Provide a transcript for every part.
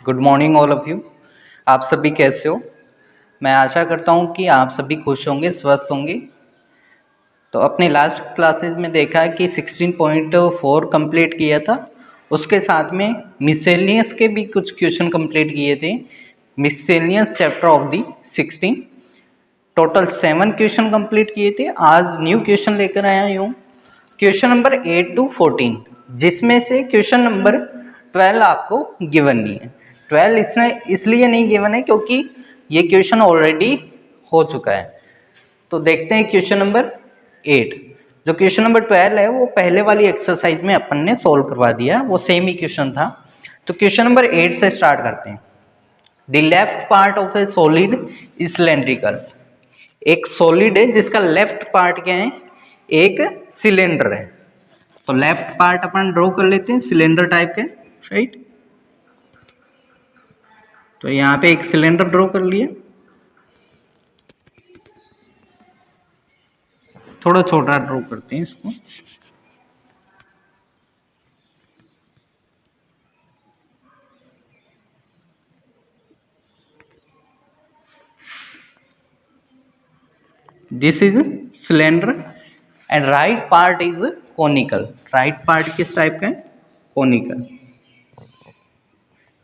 Good morning all of you. आप सभी कैसे हो? मैं आशा करता हूँ कि आप सभी खुश होंगे, स्वस्थ होंगे। तो अपने लास्ट क्लासेस में देखा कि 16.4 कंप्लीट किया था, उसके साथ में मिससेलियस के भी कुछ क्वेश्चन कंप्लीट किए थे। Miscellaneous chapter of the 16 total 7 question complete किए थे। आज न्यू क्वेश्चन लेकर आया हूँ, क्वेश्चन नंबर 8 to 14, जिसमें से क्वेश्चन नंबर 12 आपको गिवन नहीं है। 12 इसलिए नहीं गिवन है क्योंकि ये क्वेश्चन ऑलरेडी हो चुका है। तो देखते हैं क्वेश्चन नंबर 8। जो क्वेश्चन नंबर 12 है वो पहले वाली एक्सरसाइज में अपन ने सोल्व करवा दिया, वो सेम ही क्वेश्चन था। तो क्वेश्चन नंबर 8 से स्टार्ट करते हैं। The left part of A solid is cylindrical. एक सॉलिड है जिसका लेफ्ट पार्ट क्या है, एक सिलेंडर है। तो लेफ्ट पार्ट अपन ड्रॉ कर लेते हैं, सिलेंडर टाइप के, राइट। तो यहाँ पे एक सिलेंडर ड्रॉ कर लिए, थोड़ा छोटा ड्रॉ करते हैं इसको। This is cylinder and right part is conical. Right part किस टाइप का है, कोनिकल।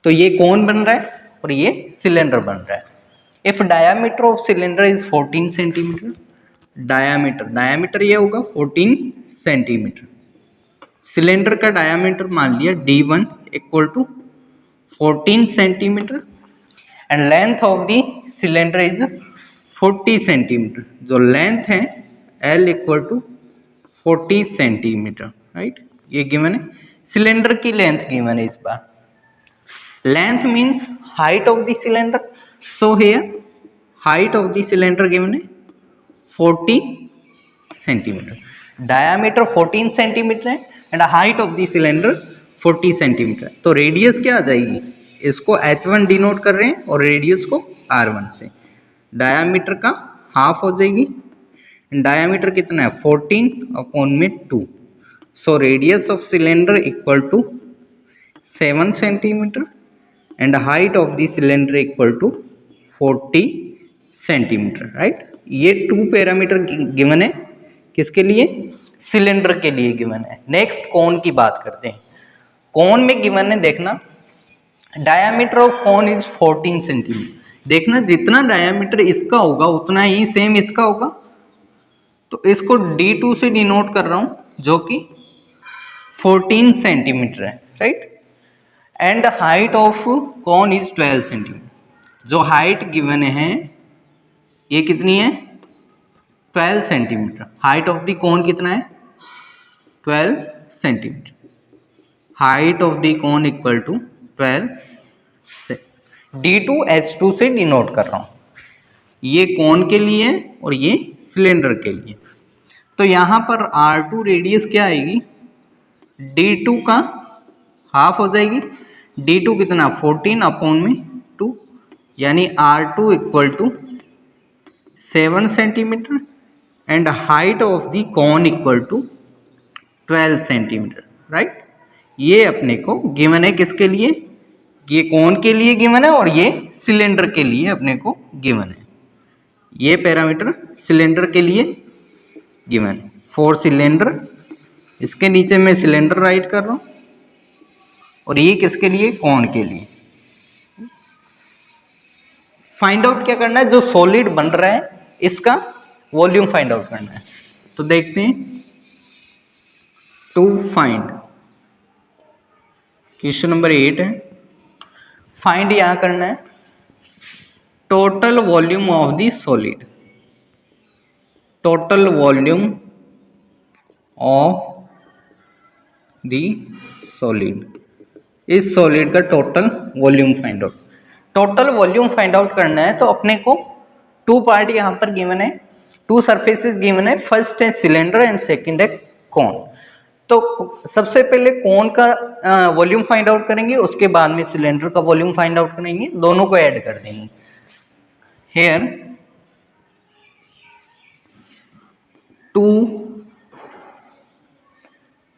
तो ये कोन बन रहा है और ये सिलेंडर बन रहा है। If diameter of cylinder is 14 centimetre, diameter ये होगा 14 सेंटीमीटर। सिलेंडर का डायामीटर मान लिया D1 equal to 14 centimetre and length of the cylinder is 40 centimetre. जो लेंथ है L equal to 40 centimetre, right. ये गिवन है, सिलेंडर की लेंथ गिवन है इस बार। Length means height of the cylinder, so here height of the cylinder given है 40 centimetre. Diameter 14 centimetre है and height of the cylinder 40 centimetre. तो radius क्या आ जाएगी, इसको H1 डिनोट कर रहे हैं और रेडियस को R1 से। डायामीटर का हाफ हो जाएगी, डायामीटर कितना है 14 अपॉन में 2। So radius of cylinder equal to 7 centimetre and height of the cylinder equal to 40 centimetre, right. ये 2 पैरामीटर गिवन है, किसके लिए, सिलेंडर के लिए गिवन है। नेक्स्ट कोन की बात करते हैं। कोन में गिवन है, देखना diameter of cone is 14 centimetre. देखना जितना डायामीटर इसका होगा उतना ही सेम इसका होगा। तो इसको D2 से डिनोट कर रहा हूं जो कि 14 सेंटीमीटर है, right. And height of cone is 12 centimetre. जो हाइट गिवन है ये कितनी है, 12 centimetre. Height of the cone कितना है, 12 centimetre. Height of the cone equal to 12 से D2 H2 से डिनोट कर रहा हूं। ये कोन के लिए और ये सिलेंडर के लिए। तो यहां पर R2 रेडियस क्या आएगी, D2 का हाफ हो जाएगी। D2 कितना 14 अपॉन में 2, यानी R2 equal to 7 centimetre and height of the cone equal to 12 centimetre, right. ये अपने को गिवन है, किसके लिए, ये कोन के लिए गिवन है और ये सिलेंडर के लिए अपने को गिवन है। ये पैरामीटर सिलेंडर के लिए गिवन है फॉर सिलेंडर। इसके नीचे मैं सिलेंडर राइट कर रहा हूं और ये किसके लिए, कोन के लिए। फाइंड आउट क्या करना है, जो सॉलिड बन रहा है इसका वॉल्यूम फाइंड आउट करना है। तो देखते हैं, टू फाइंड, क्वेश्चन नंबर 8 है। फाइंड यहां करना है total volume of the solid. Total volume of the solid, इस सॉलिड का total volume find out. Total volume find out करना है तो अपने को 2 पार्ट यहां पर गिवन है, 2 सरफेसेस गिवन है। फर्स्ट है सिलेंडर एंड सेकंड है कोन। तो सबसे पहले कोन का वॉल्यूम फाइंड आउट करेंगे, उसके बाद में सिलेंडर का वॉल्यूम फाइंड आउट करेंगे, दोनों को ऐड कर देंगे। हेयर 2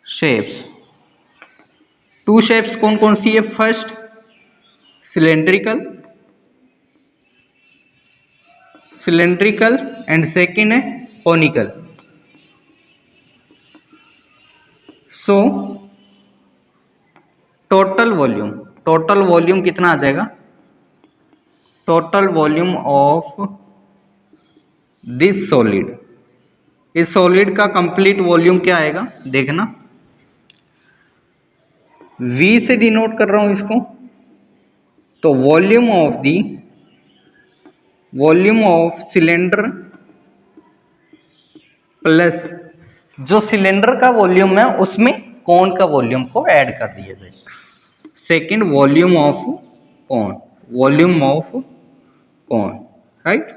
शेप्स, 2 शेप्स कौन कौन सी है, फर्स्ट सिलेंड्रिकल एंड सेकेंड है कोनिकल। सो टोटल वॉल्यूम कितना आ जाएगा? Total volume of this solid, इस सॉलिड का कंप्लीट वॉल्यूम क्या आएगा देखना, V से डिनोट कर रहा हूं इसको, तो वॉल्यूम ऑफ सिलेंडर प्लस जो सिलेंडर का वॉल्यूम है उसमें कोन का वॉल्यूम को ऐड कर दिया जाए। Second volume of cone, right.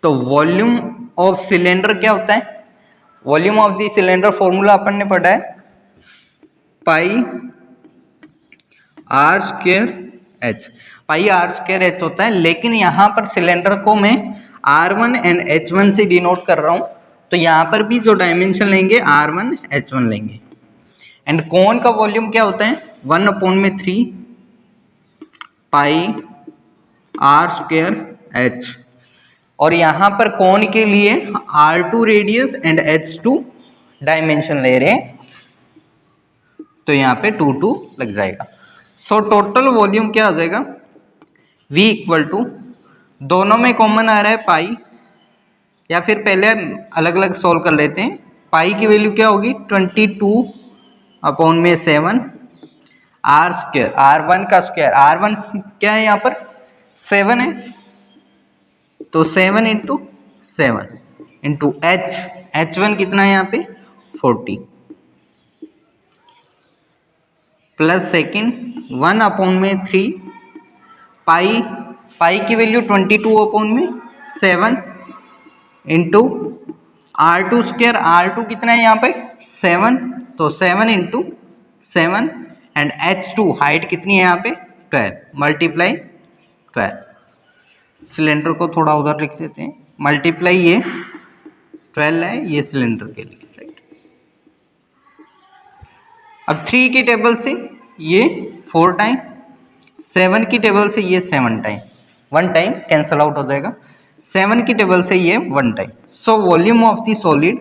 तो वॉल्यूम ऑफ सिलेंडर क्या होता है? Volume of the cylinder formula अपन ने पढ़ा है पाई आर स्क्वायर एच होता है, लेकिन यहां पर सिलेंडर को मैं R1 एंड H1 से डिनोट कर रहा हूं, तो यहां पर भी जो डायमेंशन लेंगे R1 H1 लेंगे। एंड कोन का वॉल्यूम क्या होता है? 1/3 पाई आर स्क्वायर एच, और यहां पर कोन के लिए R2 radius and H2 dimension ले रहे हैं, तो यहां पे 2 लग जाएगा। सो टोटल वॉल्यूम क्या आ जाएगा? V इक्वल टू, दोनों में कॉमन आ रहा है पाई, या फिर पहले अलग अलग सोल्व कर लेते हैं। पाई की वैल्यू क्या होगी? 22/7 आर स्क्वायर, R1 का स्क्वायर, R1 क्या है यहाँ पर? 7 है, तो 7 × 7 इंटू H1 कितना है यहाँ पे? 40 प्लस सेकेंड 1/3 पाई की value 22/7 into R2 square, R2 कितना है यहाँ पे? 7, तो 7 × 7 एंड H2 हाइट कितनी है यहाँ पे? 12 मल्टीप्लाई 12। सिलेंडर को थोड़ा उधर लिख देते हैं, मल्टीप्लाई ये 12 है ये सिलेंडर के लिए, राइट। अब 3 की टेबल से ये 4 टाइम, 7 की टेबल से ये 7 टाइम, 1 टाइम कैंसल आउट हो जाएगा, 7 की टेबल से ये 1 time. So volume of the solid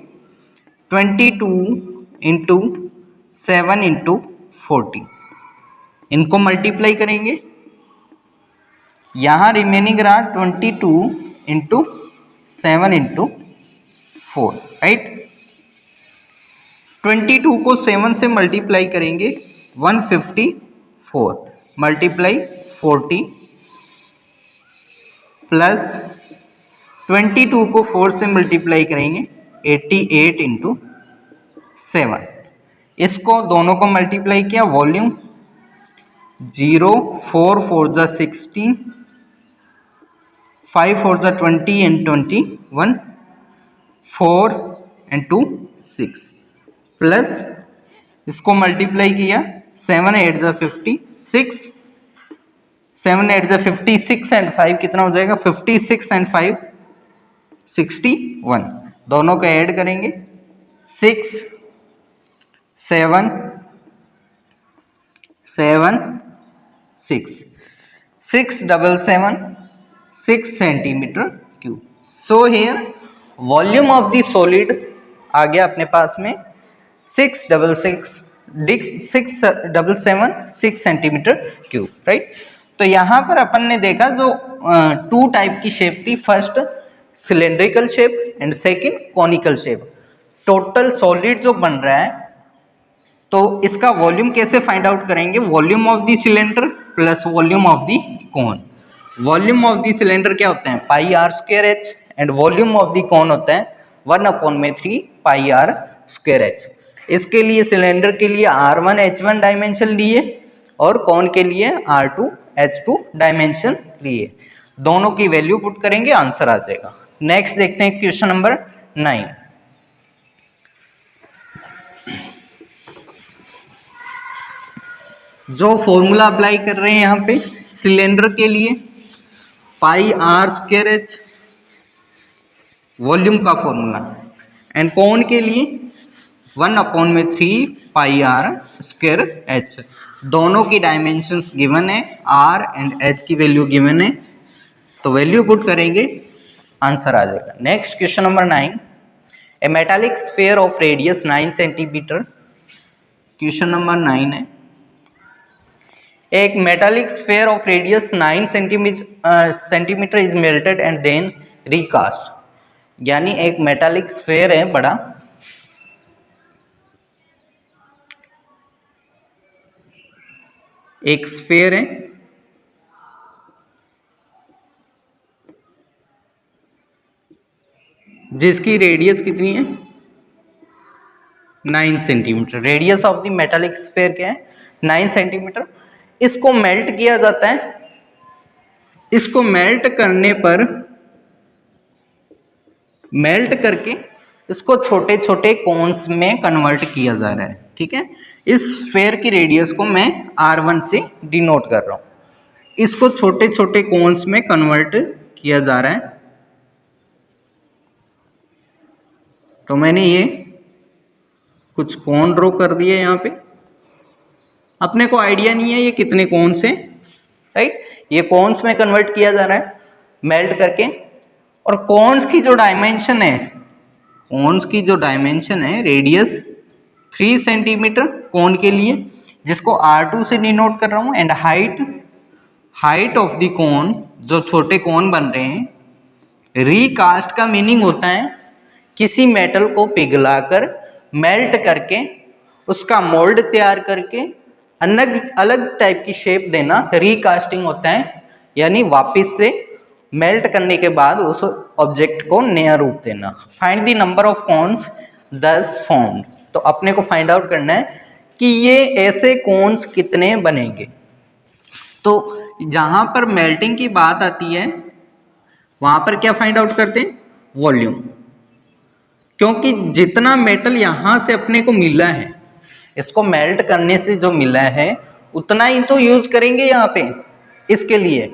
22 × 7 × 40, इनको मल्टीप्लाई करेंगे, यहां रिमेनिंग रहा 22 × 7 × 4, राइट। 22 को 7 से मल्टीप्लाई करेंगे 154 मल्टीप्लाई 40 प्लस 22 को 4 से मल्टीप्लाई करेंगे 88 × 7, इसको दोनों को मल्टीप्लाई किया, वॉल्यूम 0 4 4 जा 16, 5 4 जा 20 एंड 21, 4 एंड 2 6 प्लस इसको मल्टीप्लाई किया 7 8 जा 56, 7 8 जा 56 एंड 5 कितना हो जाएगा? 56 एंड 5 61, दोनों को ऐड करेंगे 6 7 7 6 677 6 centimetre cube. So here volume of the solid आ गया अपने पास में 677 6 सेंटीमीटर क्यूब, राइट। तो यहाँ पर अपन ने देखा जो 2 टाइप की शेप थी, first cylindrical shape and second conical shape. Total solid जो बन रहा है तो इसका वॉल्यूम कैसे फाइंड आउट करेंगे? Volume of the cylinder plus volume of the cone. Volume of the cylinder क्या होता है? Pi are square h, and volume of the cone होता है 1/3 पाई आर स्क्वायर एच। इसके लिए सिलेंडर के लिए R1 H1 डायमेंशन लिए और कोन के लिए R2 H2 डायमेंशन लिए, दोनों की वैल्यू पुट करेंगे, आंसर आ जाएगा। नेक्स्ट देखते हैं क्वेश्चन नंबर 9। जो फॉर्मूला अप्लाई कर रहे हैं यहाँ पे सिलेंडर के लिए pi are square H volume का फॉर्मूला, एंड कोन के लिए 1/3 पाई आर स्क्वायर एच। दोनों की डायमेंशंस गिवन है, आर एंड एच की वैल्यू गिवन है, तो वैल्यू पुट करेंगे, आंसर आ जाएगा। Next question number 9, a metallic sphere of radius 9 centimetre. Question number 9 है, एक metallic sphere of radius 9 centimetre is melted and then recast. यानी एक मेटालिक स्फीयर है बड़ा, एक स्फीयर है जिसकी रेडियस कितनी है 9 centimetre. Radius of the metallic sphere क्या है 9 सेंटीमीटर। इसको मेल्ट किया जाता है, इसको मेल्ट करने पर, मेल्ट करके इसको छोटे छोटे कोन्स में कन्वर्ट किया जा रहा है। ठीक है, इस स्फीयर की रेडियस को मैं R1 से डिनोट कर रहा हूं, इसको छोटे छोटे कोन्स में कन्वर्ट किया जा रहा है। तो मैंने ये कुछ कोन ड्रॉ कर दिए यहाँ पे, अपने को आइडिया नहीं है ये कितने कोन्स हैं, राइट। ये कोन्स में कन्वर्ट किया जा रहा है मेल्ट करके, और कोन्स की जो डायमेंशन है, कोन्स की जो डायमेंशन है रेडियस 3 सेंटीमीटर कोन के लिए, जिसको R2 से डिनोट कर रहा हूं, एंड हाइट ऑफ द कोन, जो छोटे कोन बन रहे हैं। रिकास्ट का मीनिंग होता है किसी मेटल को पिघलाकर मेल्ट करके उसका मोल्ड तैयार करके अलग अलग टाइप की शेप देना रिकास्टिंग होता है, यानी वापस से मेल्ट करने के बाद उस ऑब्जेक्ट को नया रूप देना। Find the number of cons दस फॉर्म्ड। तो अपने को फाइंड आउट करना है कि ये ऐसे कोन्स कितने बनेंगे। तो जहां पर मेल्टिंग की बात आती है वहां पर क्या फाइंड आउट करते हैं, वॉल्यूम, क्योंकि जितना मेटल यहां से अपने को मिला है, इसको मेल्ट करने से जो मिला है उतना ही तो यूज करेंगे यहाँ पे, इसके लिए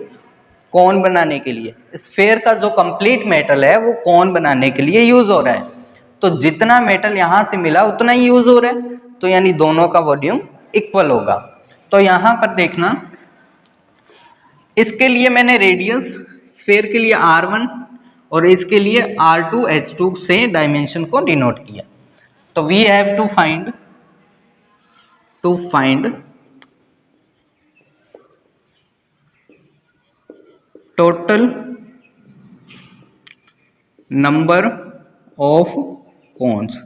कोन बनाने के लिए। स्फीयर का जो कंप्लीट मेटल है वो कोन बनाने के लिए यूज हो रहा है, तो जितना मेटल यहां से मिला उतना ही यूज हो रहा है, तो यानी दोनों का वॉल्यूम इक्वल होगा। तो यहां पर देखना, इसके लिए मैंने रेडियस स्फीयर के लिए R1 और इसके लिए R2H2 से डायमेंशन को डिनोट किया। तो we have to find total number of cones.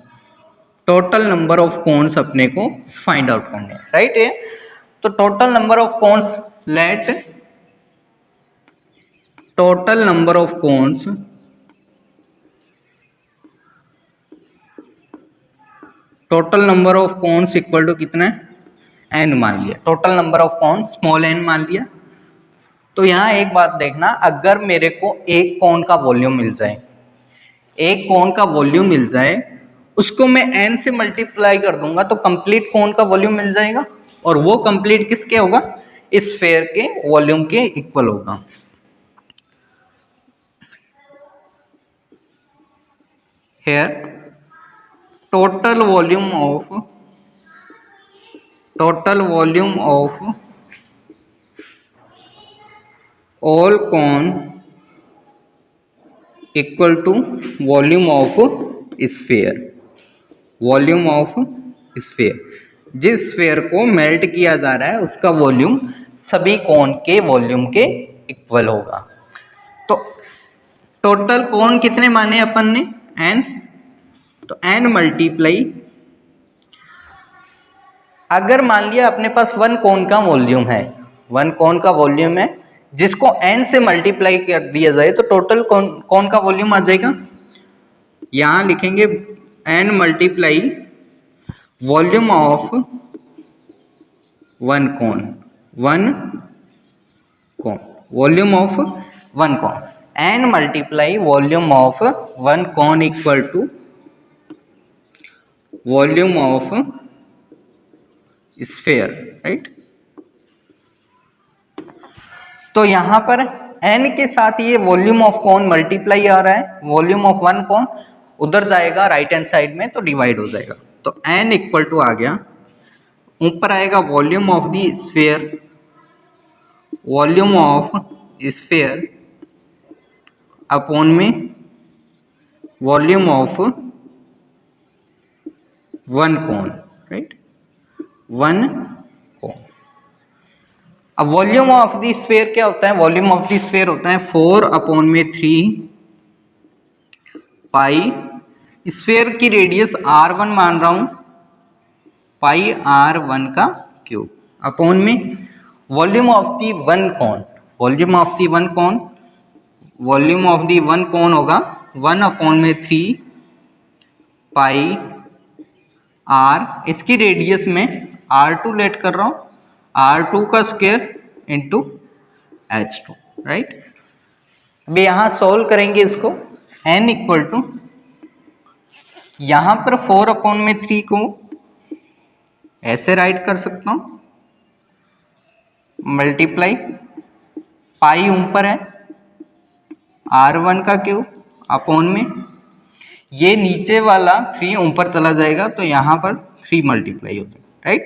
Total number of cones अपने को फाइंड आउट करने हैं, राइट है। तो total number of cones, let total number of cones equal to कितना है, n मान लिया। Total number of cones small n मान लिया। तो यहां एक बात देखना, अगर मेरे को एक कोन का वॉल्यूम मिल जाए, उसको मैं n से मल्टीप्लाई कर दूंगा तो कंप्लीट कोन का वॉल्यूम मिल जाएगा, और वो कंप्लीट किसके होगा, इस स्फीयर के वॉल्यूम के इक्वल होगा। Here total volume of all cone equal to volume of sphere। जिस स्फीयर को मेल्ट किया जा रहा है उसका वॉल्यूम सभी कोन के वॉल्यूम के इक्वल होगा। तो टोटल कोन कितने माने अपन ने, n, तो n मल्टीप्लाई, अगर मान लिया अपने पास वन कोन का वॉल्यूम है, जिसको n से मल्टीप्लाई कर दिया जाए तो टोटल कोन का वॉल्यूम आ जाएगा। यहां लिखेंगे n multiply volume of one cone, volume of one cone, n multiply volume of one cone equal to volume of sphere, right. तो यहां पर n के साथ ये वॉल्यूम ऑफ कोन मल्टीप्लाई आ रहा है, वॉल्यूम ऑफ वन कोन उधर जाएगा राइट हैंड साइड में तो डिवाइड हो जाएगा। तो n इक्वल टू आ गया ऊपर आएगा volume of the sphere, volume of sphere upon में volume of one cone, right, one cone. अब वॉल्यूम ऑफ द स्फीयर क्या होता है? वॉल्यूम ऑफ द स्फीयर होता है 4/3 पाई, स्फीयर की रेडियस r1 मान रहा हूं, पाई r1 का क्यूब अपॉन में volume of the one cone, volume of the one cone, volume of the one कोन होगा 1/3 पाई r, इसकी रेडियस में r2 लेट कर रहा हूं, r2 का स्क्वायर इंटू h2, राइट। अब यहां सोल्व करेंगे इसको, n इक्वल टू, यहां पर 4/3 को ऐसे राइट कर सकता हूं, मल्टीप्लाई पाई ऊपर है r1 का क्यूब अपॉन में ये नीचे वाला 3 ऊपर चला जाएगा तो यहां पर 3 मल्टीप्लाई हो जाएगा, राइट।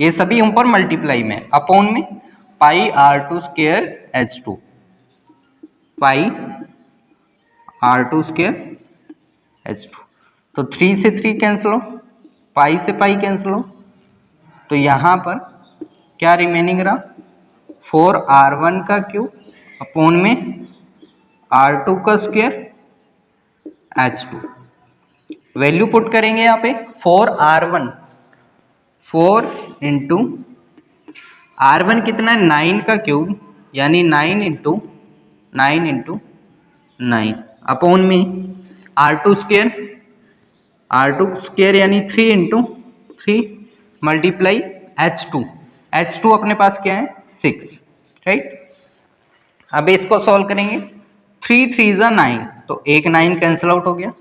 ये सभी ऊपर मल्टीप्लाई में अपॉन में पाई r2 स्क्वायर h2, पाई r2 स्क्वायर h2, तो 3 से 3 कैंसिल हो, पाई से पाई कैंसिल हो, तो यहां पर क्या रिमेनिंग रहा? 4r1 का क्यूब अपॉन में r2 का स्क्वायर h2। वैल्यू पुट करेंगे यहाँ पे 4r1, 4 इंटू r1 कितना है 9 का क्यूब, यानी 9 इंटू 9 अपॉन में r2 स्क्वायर यानी 3 इंटू 3 मल्टीप्लाई h2 अपने पास क्या है 6, राइट। अब इसको सॉल्व करेंगे, 3 3 9, तो एक 9 कैंसिल आउट हो गया,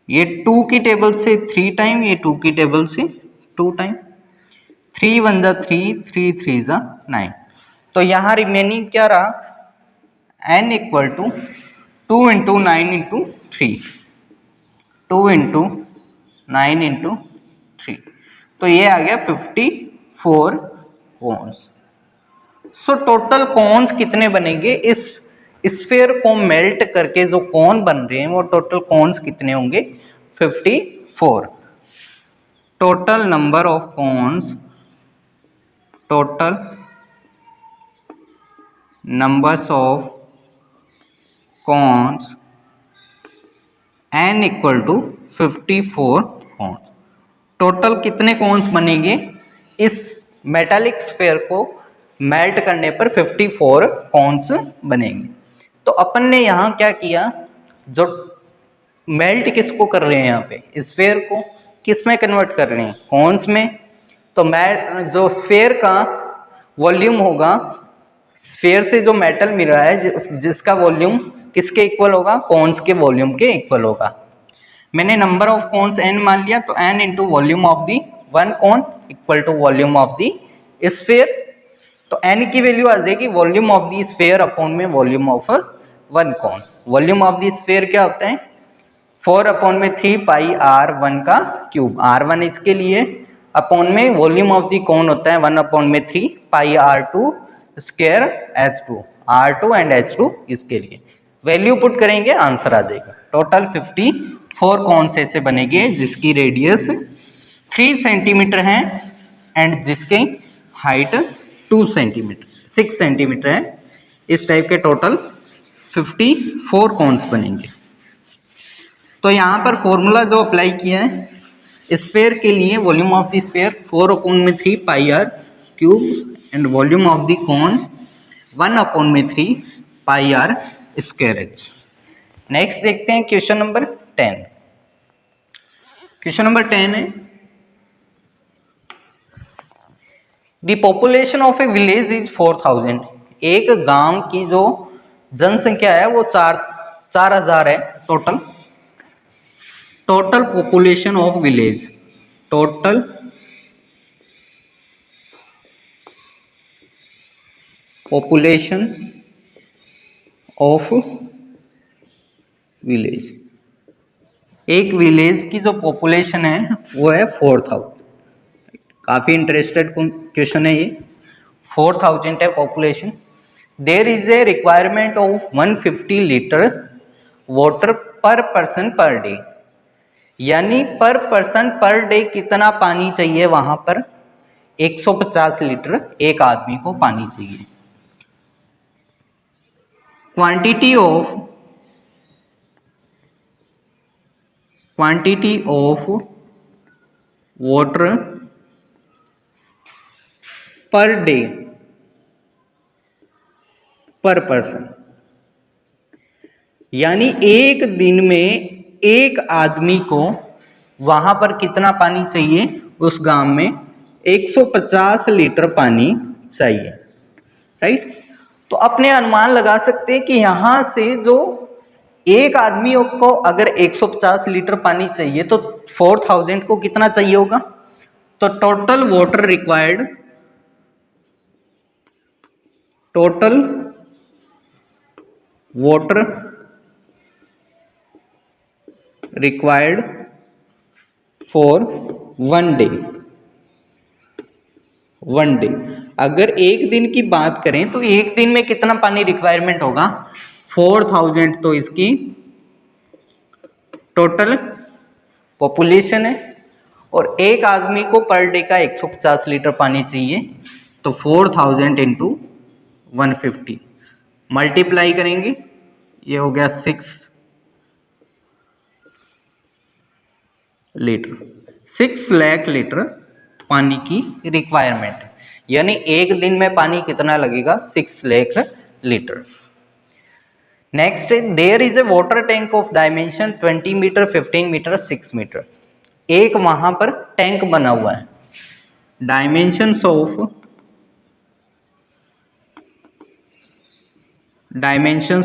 ये 2 की टेबल से 3 टाइम, ये 2 की टेबल से 2 टाइम, 3 1 3, 3 3 9, तो यहां रिमेनिंग क्या रहा? n equal to 2 into 9 into 3, 2 into 9 into 3, तो ये आ गया 54 कोन्स। सो टोटल कोन्स कितने बनेंगे? इस स्फीयर को मेल्ट करके जो कोन बन रहे हैं वो टोटल कोन्स कितने होंगे? 54। Total number of cones, total numbers of cones n equal to 54 cones. टोटल कितने कोन्स बनेंगे? इस मेटालिक स्फीयर को मेल्ट करने पर 54 कोन्स बनेंगे। तो अपन ने यहाँ क्या किया, जो मेल्ट किसको कर रहे हैं यहाँ पे, स्फीयर को किस में कन्वर्ट कर रहे हैं? कोन्स में। तो जो स्फीयर का वॉल्यूम होगा, स्फीयर से जो मेटल मिल रहा है जिसका वॉल्यूम किसके इक्वल होगा? कोन्स के वॉल्यूम के इक्वल होगा। मैंने नंबर ऑफ कोन्स n मान लिया, तो n into volume of the one cone equal to volume of the sphere. तो n की वैल्यू आ जाएगी volume of the sphere upon में volume of one cone. Volume of the sphere क्या होता है? 4/3 पाई r1 का क्यूब, r1 इसके लिए, अपॉन में वॉल्यूम ऑफ दी कोन होता है 1/3 पाई r2 square h2, r2 and h2 इसके लिए। वैल्यू पुट करेंगे, आंसर आ जाएगा। टोटल 54 कोन्स ऐसे बनेंगे जिसकी रेडियस 3 सेंटीमीटर है एंड जिसके हाइट 2 सेंटीमीटर 6 सेंटीमीटर है। इस टाइप के टोटल 54 कोन्स बनेंगे। तो यहाँ पर फॉर्मूला जो अप्लाई किया है स्फीयर के लिए, volume of the sphere 4/3 pi r cube and volume of the cone 1/3 pi r square h। Next देखते हैं क्वेश्चन नंबर 10। क्वेश्चन नंबर 10 है, the population of A village is 4000। एक गांव की जो जनसंख्या है वो 4000 है total. Total population of village, total population of village एक विलेज की जो पॉपुलेशन है वो है 4000। काफी इंटरेस्टेड क्वेश्चन है ये। 4000 है population. There is a requirement of 150 litre water per person per day, यानी पर पर्सन पर डे कितना पानी चाहिए वहां पर? 150 लीटर एक आदमी को पानी चाहिए। Quantity of water per day पर पर्सन, यानी एक दिन में एक आदमी को वहां पर कितना पानी चाहिए? उस गांव में 150 लीटर पानी चाहिए, राइट। तो अपने अनुमान लगा सकते हैं कि यहां से जो एक आदमी को अगर 150 लीटर पानी चाहिए तो 4000 को कितना चाहिए होगा? तो total water required for one day. अगर एक दिन की बात करें तो एक दिन में कितना पानी रिक्वायरमेंट होगा? 4000 तो इसकी टोटल पॉपुलेशन है, और एक आदमी को पर डे का 150 लीटर पानी चाहिए। तो 4000 इंटू 150 मल्टीप्लाई करेंगे, ये हो गया 6 लीटर। 6 लाख लीटर पानी की रिक्वायरमेंट, यानी एक दिन में पानी कितना लगेगा? 6 lakh litre. Next, there is a water tank of dimension 20 metre, 15 metre, 6 metre. एक वहां पर टैंक बना हुआ है। Dimensions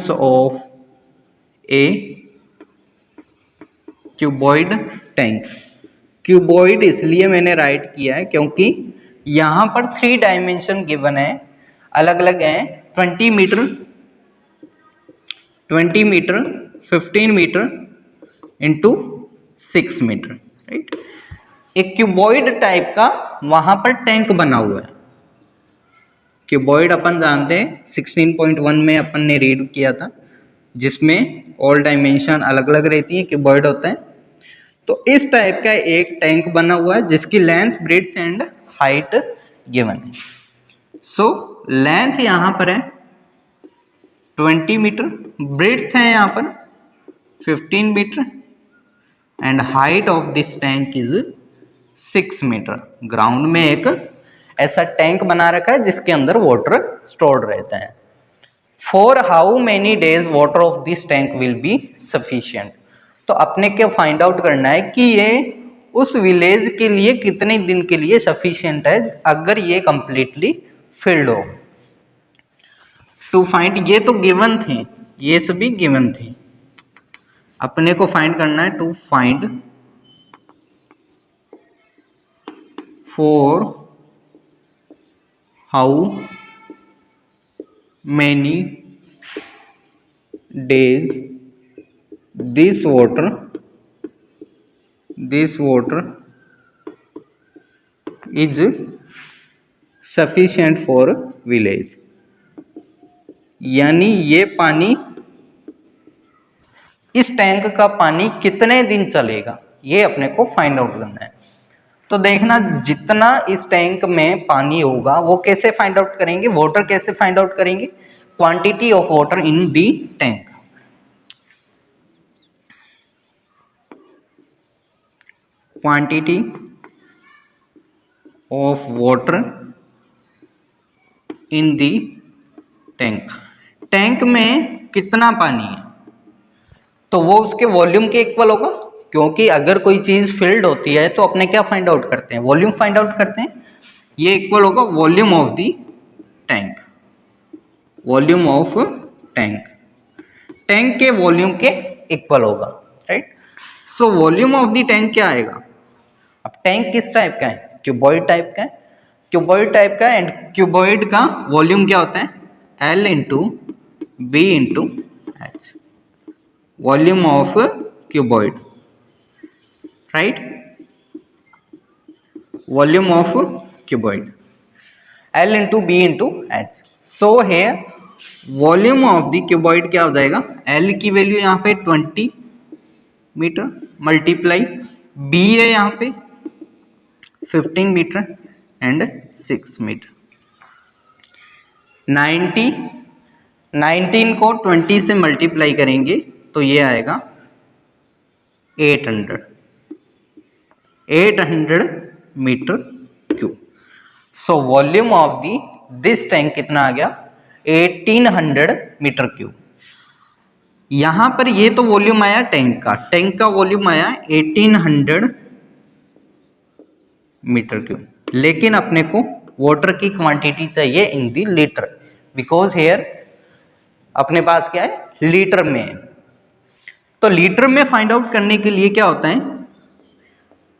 of a cuboid tank. Cuboid इसलिए मैंने राइट किया है क्योंकि यहां पर 3 डायमेंशन गिवन है, अलग अलग हैं। 20 metre, 15 metre into 6 metre, right. एक क्यूबॉइड टाइप का वहां पर टैंक बना हुआ है। क्यूबॉइड अपन जानते हैं 16.1 में अपन ने रीड किया था, जिसमें ऑल डायमेंशन अलग अलग रहती है, क्यूबॉइड होता है। तो इस टाइप का एक टैंक बना हुआ है जिसकी length, breadth and height given है। सो लेंथ यहां पर है 20 मीटर, ब्रेड्थ है यहां पर 15 metre, and height of this tank is 6 metre. Ground में एक ऐसा टैंक बना रखा है जिसके अंदर वाटर स्टोर्ड रहता है। For how many days water of this tank will be sufficient. तो अपने क्या फाइंड आउट करना है कि ये उस विलेज के लिए कितने दिन के लिए सफिशिएंट है अगर ये कंप्लीटली फिल्ड हो। टू फाइंड, ये तो गिवन थे, ये सभी गिवन थे। अपने को फाइंड करना है to find for how many days this water is sufficient for village, यानी ये पानी, इस टैंक का पानी कितने दिन चलेगा, ये अपने को फाइंड आउट करना है। तो देखना, जितना इस टैंक में पानी होगा वो कैसे फाइंड आउट करेंगे? वाटर कैसे फाइंड आउट करेंगे? Quantity of water in the tank. Quantity of water in the tank. Tank में कितना पानी है तो वो उसके वॉल्यूम के इक्वल होगा, क्योंकि अगर कोई चीज फिल्ड होती है तो अपने क्या फाइंड आउट करते हैं? वॉल्यूम फाइंड आउट करते हैं। ये इक्वल होगा volume of the tank. Volume of tank, tank के वॉल्यूम के इक्वल होगा, right. So volume of the tank क्या आएगा? अब टैंक किस टाइप का है? क्यूबॉइड टाइप का है। क्यूबॉइड टाइप का, एंड क्यूबॉइड का वॉल्यूम क्या होता है? L into B into H, volume of cuboid. Right, volume of cuboid L into B into H. So है वॉल्यूम ऑफ द क्यूबॉइड क्या हो जाएगा, L की वैल्यू यहाँ पे 20 मीटर मल्टीप्लाई B है यहाँ पे 15 मीटर एंड 6 मीटर। 19 को 20 से मल्टीप्लाई करेंगे तो ये आएगा 800 metre cube. So volume of the this tank कितना आ गया, 1800 मीटर क्यूब। यहां पर ये तो वॉल्यूम आया टैंक का वॉल्यूम आया 1800 मीटर क्यूब, लेकिन अपने को वाटर की क्वांटिटी चाहिए इन दी लीटर, बिकॉज हेयर अपने पास क्या है, लीटर में है। तो लीटर में फाइंड आउट करने के लिए क्या होता है,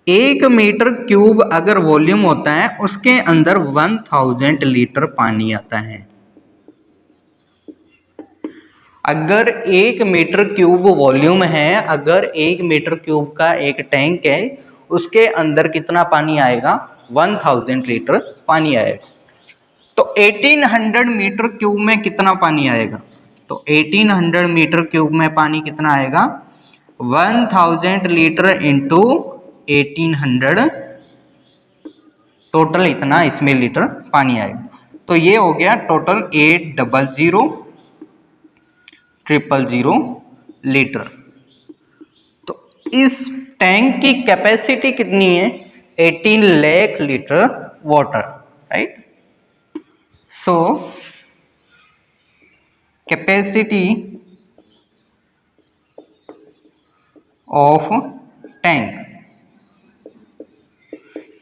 1 मीटर क्यूब अगर वॉल्यूम होता है उसके अंदर 1000 लीटर पानी आता है। अगर 1 मीटर क्यूब वॉल्यूम है, अगर 1 मीटर क्यूब का एक टैंक है, उसके अंदर कितना पानी आएगा, 1000 लीटर पानी आएगा। तो 1800 मीटर क्यूब में कितना पानी आएगा, तो 1800 मीटर क्यूब में पानी कितना आएगा, 1000 लीटर इंटू 1800, टोटल इतना इसमें लीटर पानी आएगा। तो ये हो गया टोटल 800,000 लीटर। तो इस टैंक की कैपेसिटी कितनी है, 18 lakh litre water, right. So capacity of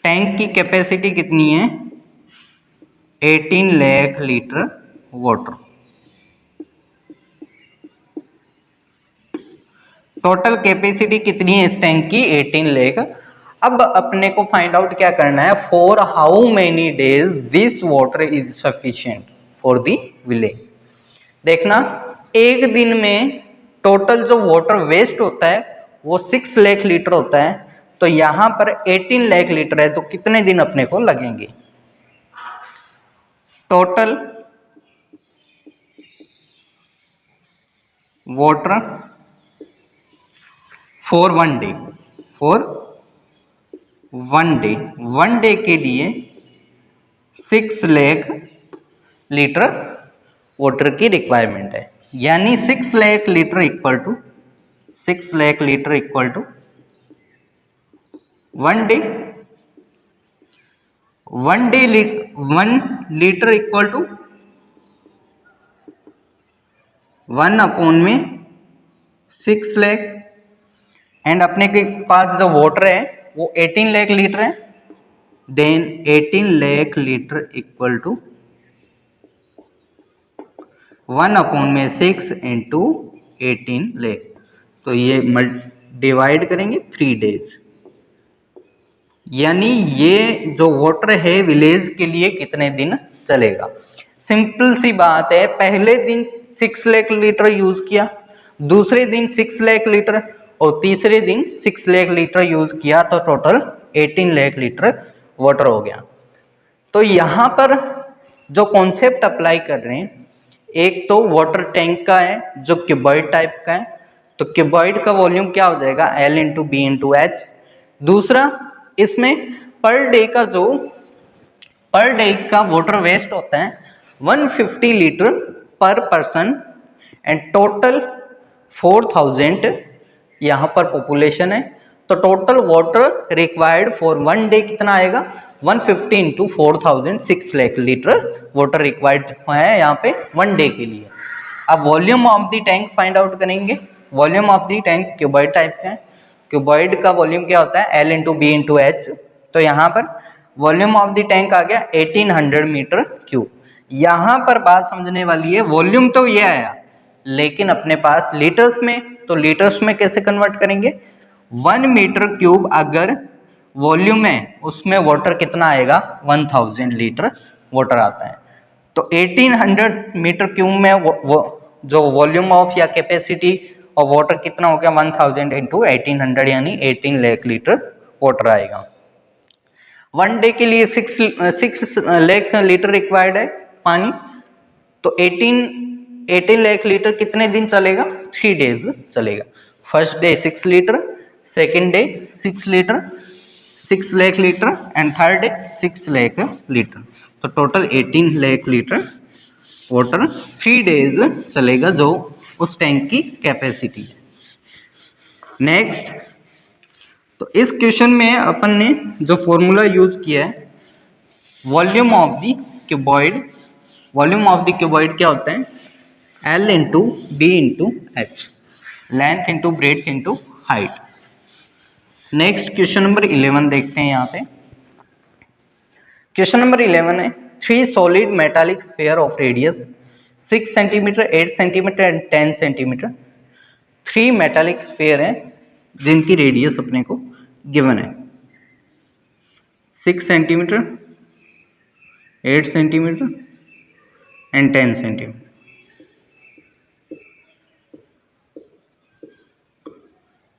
tank की कैपेसिटी कितनी है, 18 lakh litre water. Total capacity कितनी है इस टैंक की, 18 लाख। अब अपने को फाइंड आउट क्या करना है, for how many days this water is sufficient for the village. देखना, एक दिन में टोटल जो वाटर वेस्ट होता है वो 6 लाख लीटर होता है, तो यहां पर 18 लाख लीटर है, तो कितने दिन अपने को लगेंगे। Total water for one day के लिए 6 लाख लीटर वाटर की रिक्वायरमेंट है। यानी 6 lakh litre equal to 1 litre equal to 1 upon में 6 लाख, एंड अपने के पास जो वाटर है वो 18 लाख लीटर है, then 18 lakh litre equal to 1 upon में 6 इंटू 18 लाख। तो ये डिवाइड करेंगे 3 डेज, यानी ये जो वाटर है विलेज के लिए कितने दिन चलेगा। सिंपल सी बात है, पहले दिन 6 लाख लीटर यूज किया, दूसरे दिन 6 लाख लीटर और तीसरे दिन 6 लाख लीटर यूज किया, तो टोटल 18 लाख लीटर वाटर हो गया। तो यहाँ पर जो कॉन्सेप्ट अप्लाई कर रहे हैं, एक तो वाटर टैंक का है जो क्यूबॉइड टाइप का है, तो क्यूबॉइड का वॉल्यूम क्या हो जाएगा, L into B into H. दूसरा, इसमें पर डे का वाटर वेस्ट होता है 150 लीटर पर पर्सन, एंड टोटल 4000 यहाँ पर पॉपुलेशन है, तो total water required for 1 day कितना आएगा, 150 into 4000, 6 lakh litre water required है यहाँ पे 1 डे के लिए। अब volume of the tank find out करेंगे। Volume of the tank cuboid type का है, क्यूबॉइड का वॉल्यूम क्या होता है, L into B into H. तो यहाँ पर वॉल्यूम ऑफ द टैंक आ गया 1800 मीटर क्यूब। यहाँ पर बात समझने वाली है, वॉल्यूम तो ये आया, लेकिन अपने पास लीटर्स में, तो लीटर्स में कैसे कन्वर्ट करेंगे, 1 मीटर क्यूब अगर वॉल्यूम है उसमें वाटर कितना आएगा, 1000 लीटर वाटर आता है। तो 1800 मीटर क्यूब में जो वॉल्यूम ऑफ या कैपेसिटी और वाटर कितना हो गया 1000 इंटू 1800 यानी 18 लाख लीटर वाटर आएगा। 1 डे के लिए 6 लाख लीटर रिक्वायर्ड है पानी, तो 18 लाख लीटर कितने दिन चलेगा, 3 डेज चलेगा। First day 6 litre, second day 6 litre, 6 lakh litre and third day 6 lakh litre, तो total 18 lakh litre water 3 days चलेगा, जो उस टैंक की कैपेसिटी है। नेक्स्ट, तो इस क्वेश्चन में अपन ने जो फॉर्मूला यूज किया है, volume of the cuboid, volume of the cuboid क्या होता है, L into B into H, length into breadth into height. Next question number 11 देखते हैं यहाँ पे। क्वेश्चन नंबर 11 है 3 solid metallic sphere of radius 6 centimetre, 8 centimetre and 10 centimetre. 3 metallic sphere हैं जिनकी रेडियस अपने को गिवन है, 6 सेंटीमीटर, 8 सेंटीमीटर एंड 10 सेंटीमीटर।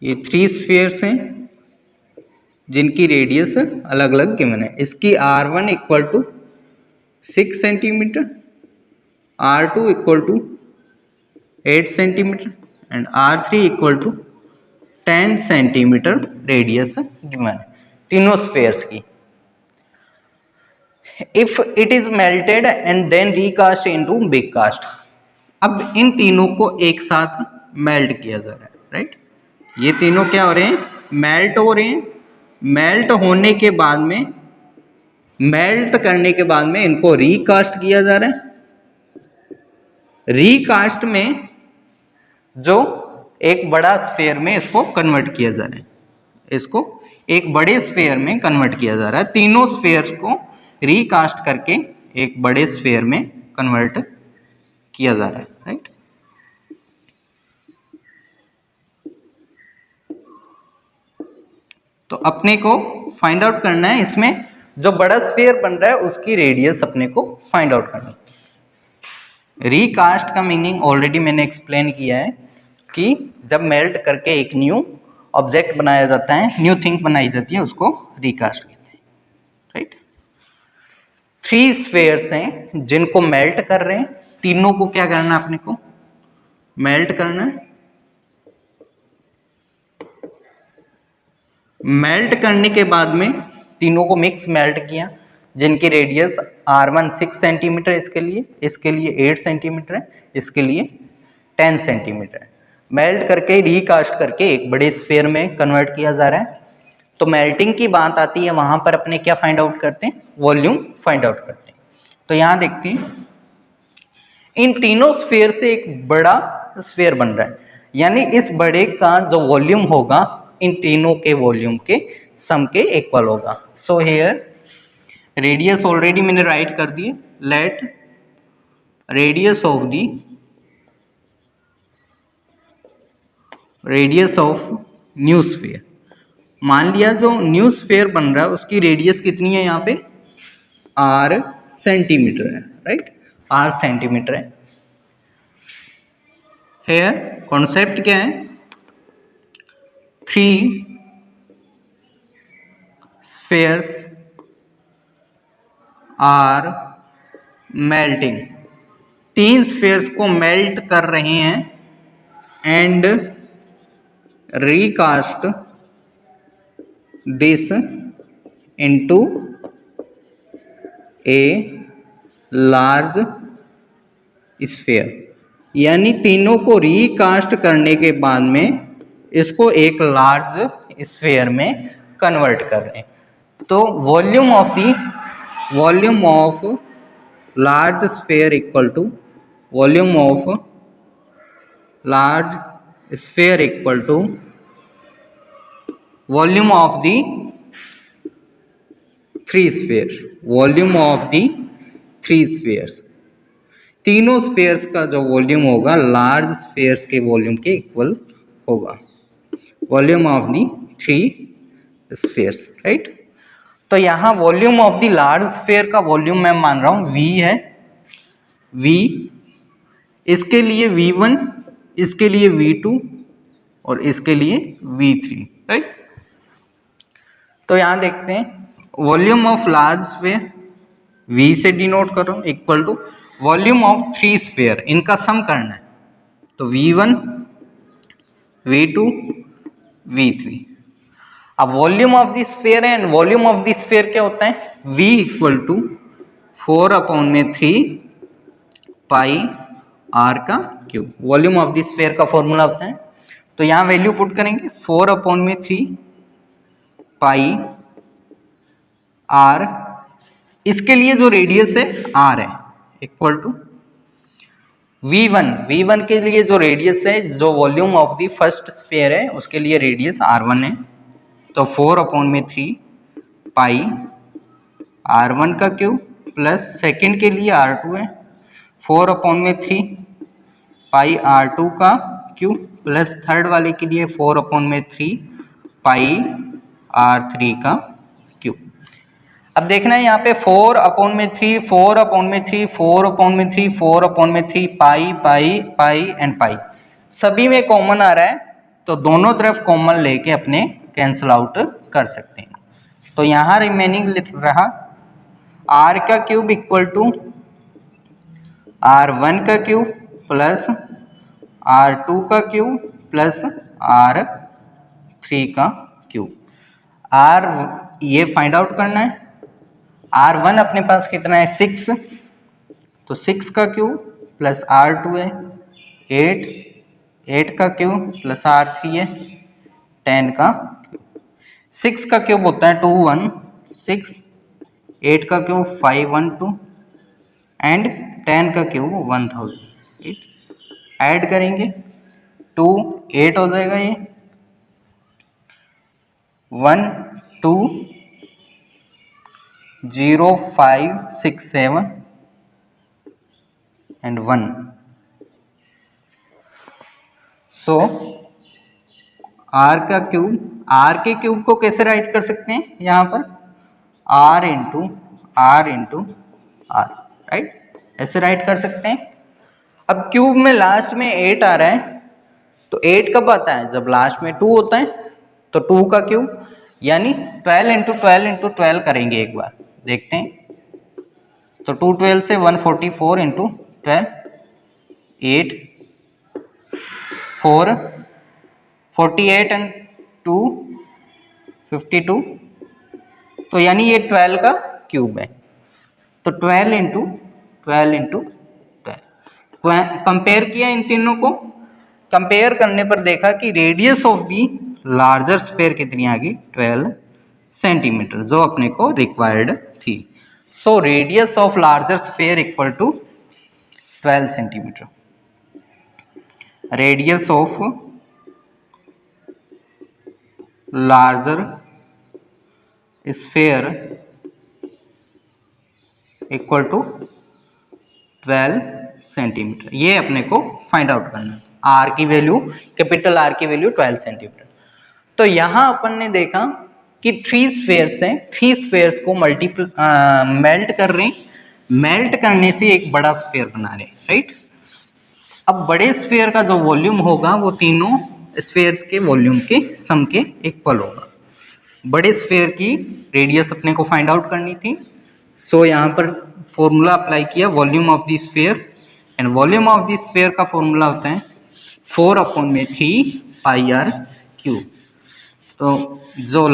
ये 3 स्फीयर्स हैं जिनकी रेडियस अलग अलग गिवन है। इसकी R1 equal to 6 centimetre, R2 equal to 8 centimetre and R3 equal to 10 centimetre radius given है तीनों स्फीयर्स की। If it is melted and then recast into big cast, अब इन तीनों को एक साथ मेल्ट किया जा रहा है, राइट। ये तीनों क्या हो रहे हैं, मेल्ट हो रहे हैं। मेल्ट होने के बाद में, मेल्ट करने के बाद में इनको रीकास्ट किया जा रहा है। रीकास्ट में जो एक बड़ा स्फीयर में इसको कन्वर्ट किया जा रहा है, इसको एक बड़े स्फीयर में कन्वर्ट किया जा रहा है। तीनों स्फीयर्स को रीकास्ट करके एक बड़े स्फीयर में कन्वर्ट किया जा रहा है, राइट। तो अपने को फाइंड आउट करना है, इसमें जो बड़ा स्फीयर बन रहा है उसकी रेडियस अपने को फाइंड आउट करनी है। रीकास्ट का मीनिंग ऑलरेडी मैंने एक्सप्लेन किया है कि जब मेल्ट करके एक न्यू ऑब्जेक्ट बनाया जाता है, न्यू थिंग बनाई जाती है, उसको रीकास्ट कहते हैं, राइट। 3 स्फीयर्स हैं जिनको मेल्ट कर रहे हैं, तीनों को क्या करना है, अपने को मेल्ट करना है। मेल्ट करने के बाद में तीनों को मिक्स मेल्ट किया, जिनकी रेडियस R1 6 सेंटीमीटर इसके लिए 8 सेंटीमीटर है, इसके लिए 10 सेंटीमीटर है। मेल्ट करके रीकास्ट करके एक बड़े स्फीयर में कन्वर्ट किया जा रहा है। तो मेल्टिंग की बात आती है, वहां पर अपने क्या फाइंड आउट करते हैं, वॉल्यूम फाइंड आउट करते हैं। तो यहां देखते हैं इन तीनों स्फीयर से एक बड़ा स्फीयर बन रहा है, यानी इस बड़े का जो वॉल्यूम होगा इन तीनों के वॉल्यूम के सम के इक्वल होगा। सो हियर रेडियस ऑलरेडी मैंने राइट कर दिए, let radius of new sphere. मान लिया जो न्यू स्फीयर बन रहा है उसकी रेडियस कितनी है, यहाँ पे R सेंटीमीटर है, राइट, R सेंटीमीटर है। हियर कॉन्सेप्ट क्या है, 3 spheres are melting, 3 स्फीयर्स को मेल्ट कर रहे हैं and recast this into a large sphere, यानी तीनों को रीकास्ट करने के बाद में इसको एक लार्ज स्फीयर में कन्वर्ट कर रहे हैं। तो volume of large sphere equal to volume of large sphere equal to volume of the 3 spheres, volume of the 3 spheres. तीनों स्फीयर्स का जो वॉल्यूम होगा लार्ज स्फीयर्स के वॉल्यूम के इक्वल होगा, volume of the 3 spheres, right. तो यहाँ volume of the large sphere का वॉल्यूम मैं मान रहा हूँ V है, V, इसके लिए V1, इसके लिए V2 और इसके लिए V3, राइट। तो यहाँ देखते हैं volume of large sphere V से डिनोट कर रहा हूँ equal to volume of 3 sphere, इनका सम करना है। तो V1 V2 V3। अब वॉल्यूम ऑफ द स्फीयर है and volume of the sphere क्या होता है, V equal to 4/3 pi R का cube. Volume of the sphere का फॉर्मूला होता है। तो यहाँ वैल्यू पुट करेंगे 4/3 पाई R, इसके लिए जो रेडियस है R है, इक्वल टू V1 के लिए जो रेडियस है, जो volume of the first sphere है उसके लिए रेडियस R1 है। तो 4/3 पाई R1 का क्यूब प्लस सेकेंड के लिए R2 है 4/3 पाई R2 का क्यूब प्लस थर्ड वाले के लिए 4/3 पाई R3 का क्यूब। अब देखना है यहाँ पे 4/3 4/3 4/3 4/3 पाई पाई पाई एंड पाई, सभी में कॉमन आ रहा है तो दोनों तरफ कॉमन लेके अपने कैंसिल आउट कर सकते हैं। तो यहाँ रिमेनिंग रहा R का क्यूब इक्वल टू R1 का क्यूब प्लस R2 का क्यूब प्लस R3 का क्यूब। ये फाइंड आउट करना है। R1 अपने पास कितना है 6, तो 6 का क्यूब प्लस R2 है 8 का क्यूब प्लस R3 है 10 का क्यूब। 6 का क्यूब होता है 216, 8 का क्यूब 512 एंड 10 का क्यूब 1008। ऐड करेंगे 2 8 हो जाएगा, ये 1 2 0 5 6 7 एंड 1। सो R का क्यूब, R के क्यूब को कैसे राइट कर सकते हैं यहाँ पर, R इंटू R, राइट, ऐसे राइट कर सकते हैं। अब क्यूब में लास्ट में 8 आ रहा है, तो 8 कब आता है, जब लास्ट में 2 होता है। तो 2 का क्यूब यानी 12 इंटू 12 करेंगे एक बार, देखते हैं। तो 2 12 से 144 इंटू 12 8 4 48 एंड 2 52, तो यानी ये 12 का क्यूब है। तो 12 इंटू 12 कंपेयर किया इन तीनों को, कंपेयर करने पर देखा कि radius of the larger sphere कितनी आ गई 12 सेंटीमीटर, जो अपने को रिक्वायर्ड थी। So radius of larger sphere equal to 12 centimetre. Radius of larger sphere equal to 12 centimetre, ये अपने को फाइंड आउट करना है। आर की वैल्यू, कैपिटल आर की वैल्यू 12 सेंटीमीटर। तो यहां अपन ने देखा कि 3 स्फीयर्स हैं, 3 स्फीयर्स को मेल्ट कर रहे हैं, मेल्ट करने से एक बड़ा स्फीयर बना रहे हैं, राइट। अब बड़े स्फीयर का जो वॉल्यूम होगा वो तीनों स्फीयर्स के वॉल्यूम के सम के इक्वल होगा। बड़े स्फीयर की रेडियस अपने को फाइंड आउट करनी थी। सो यहाँ पर फॉर्मूला अप्लाई किया volume of the sphere, and volume of the sphere का फॉर्मूला होता है 4/3 पाई r क्यूब। तो जो